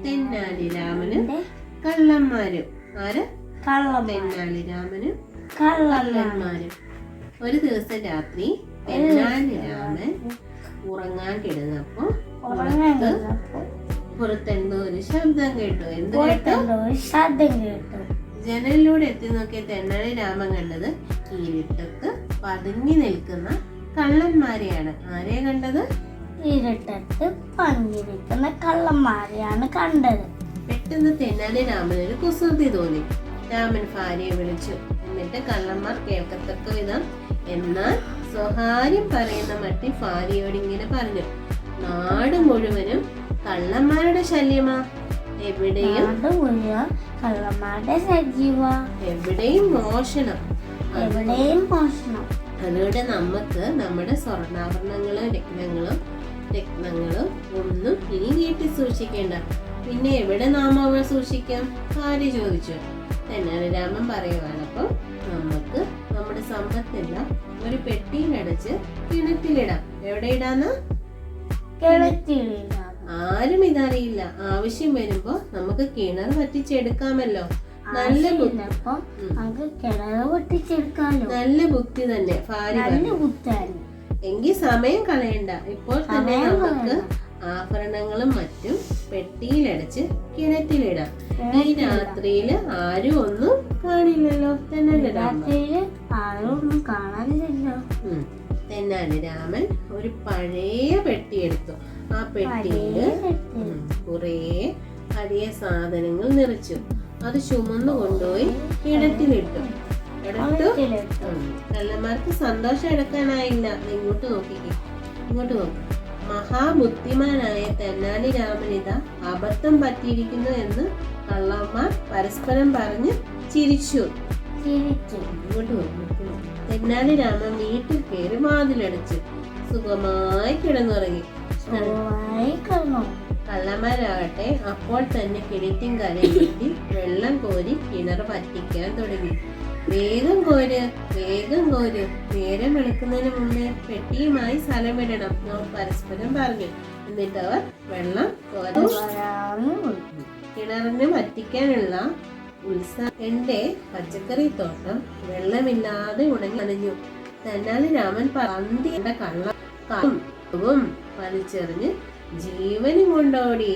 തെന്നാലി രാമനും കള്ളന്മാരും. ആര്? തെന്നാലി രാമനും കള്ളന്മാരും. ഒരു ദിവസം രാത്രി തെന്നാലി രാമൻ ഉറങ്ങാൻ കിടന്നപ്പോ പുറത്തെന്തോ ഒരു ശബ്ദം കേട്ടു. എന്ത് കേട്ടു? ജനലിലൂടെ എത്തി നോക്കിയ തെന്നാലി രാമൻ കണ്ടത് ഇരുട്ടത്ത് പതുങ്ങി നിൽക്കുന്ന കള്ളന്മാരെയാണ്. ആരെയാ കണ്ടത്? ഇരുട്ടത്ത് പതുങ്ങി നിൽക്കുന്ന കള്ളന്മാരെയാണ് കണ്ടത്. പെട്ടെന്ന് തെന്നാലി രാമനൊരു കുസൃതി തോന്നി. രാമൻ ഭാര്യയെ വിളിച്ചു. എന്നിട്ട് കള്ളന്മാർ കേൾക്കത്തക്ക വിധം എന്നാൽ സ്വകാര്യം പറയുന്ന മട്ടിൽ ഭാര്യയോട് ഇങ്ങനെ പറഞ്ഞു: നാട് മുഴുവനും കള്ളന്മാരുടെ ശല്യമാ, എവിടെയും മോഷണം. അതുകൊണ്ട് നമുക്ക് നമ്മുടെ സ്വർണ്ണാഭരണങ്ങളും രത്നങ്ങളും ഒന്നും ഇനി വീട്ടിൽ സൂക്ഷിക്കേണ്ട. പിന്നെ എവിടെ നാം അവ സൂക്ഷിക്കാം? ഭാര്യ ചോദിച്ചു. തെന്നാലി രാമൻ പറയുവാണ്: അപ്പം നമുക്ക് നമ്മുടെ സമ്പത്തെല്ലാം ഒരു പെട്ടിയിലടച്ച് കിണറ്റിലിടാം. എവിടെ ഇടാന്ന്? കിണറ്റിലിടാം. ആരും ഇതറിയില്ല. ആവശ്യം വരുമ്പോ നമുക്ക് കിണർ വറ്റിച്ചെടുക്കാമല്ലോ. നല്ല ബുദ്ധി തന്നെ ഭാര്യ. എങ്കിൽ സമയം കളയണ്ട, ഇപ്പോൾ തന്നെ നമുക്ക് ആഭരണങ്ങളും മറ്റും പെട്ടിയിലടച്ച് കിണറ്റിലിടാം. ഈ രാത്രിയില് ആരും ഒന്നും കാണില്ലല്ലോ. തെന്നാലി രാമൻ ഒരു പഴയ പെട്ടിയെടുത്തു. ആ പെട്ടിയില് കുറേ പഴയ സാധനങ്ങൾ നിറച്ചു. അത് ചുമന്നു കൊണ്ടുപോയി കിണറ്റിലിട്ടു. കള്ളന്മാർക്ക് സന്തോഷം എടുക്കാനായില്ല. ഇങ്ങോട്ട് നോക്കി. മഹാബുദ്ധിമാനായ തെന്നാലി രാമനിത അബദ്ധം പറ്റിയിരിക്കുന്നു എന്ന് കള്ളന്മാർ പരസ്പരം പറഞ്ഞ് ചിരിച്ചു. തെന്നാലി രാമൻ വീട്ടിൽ കയറി വാതിലടച്ചു സുഖമായി കിടന്നുറങ്ങി. കള്ളന്മാരാകട്ടെ അപ്പോൾ തന്നെ കിണറ്റിൻ കരയിലെത്തി വെള്ളം കോരി കിണർ വറ്റിക്കാൻ തുടങ്ങി. വേഗം കോര്, നേരം വെളുക്കുന്നതിന് മുന്നേ പെട്ടിയുമായി സ്ഥലം വിടണം, പരസ്പരം പറഞ്ഞു. എന്നിട്ട് അവർ വെള്ളം കിണറിന് വറ്റിക്കാനുള്ള ഉത്സാഹം. എന്റെ പച്ചക്കറി തോട്ടം വെള്ളമില്ലാതെ ഉണങ്ങി നനഞ്ഞു. തെന്നാലി രാമൻ പന്തിയുടെ കള്ളവും വലിച്ചെറിഞ്ഞ് ജീവനും കൊണ്ടോടി.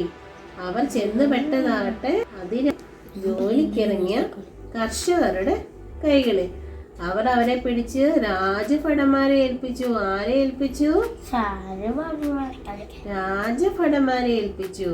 അവർ ചെന്ന് പെട്ടതാകട്ടെ അതിന് ജോലിക്കിറങ്ങിയ കർഷകരുടെ കൈകളിൽ. അവർ അവരെ പിടിച്ച് രാജഭടന്മാരെ ഏൽപ്പിച്ചു. ആരെ ഏൽപ്പിച്ചു? രാജഭടന്മാരെ ഏൽപ്പിച്ചു.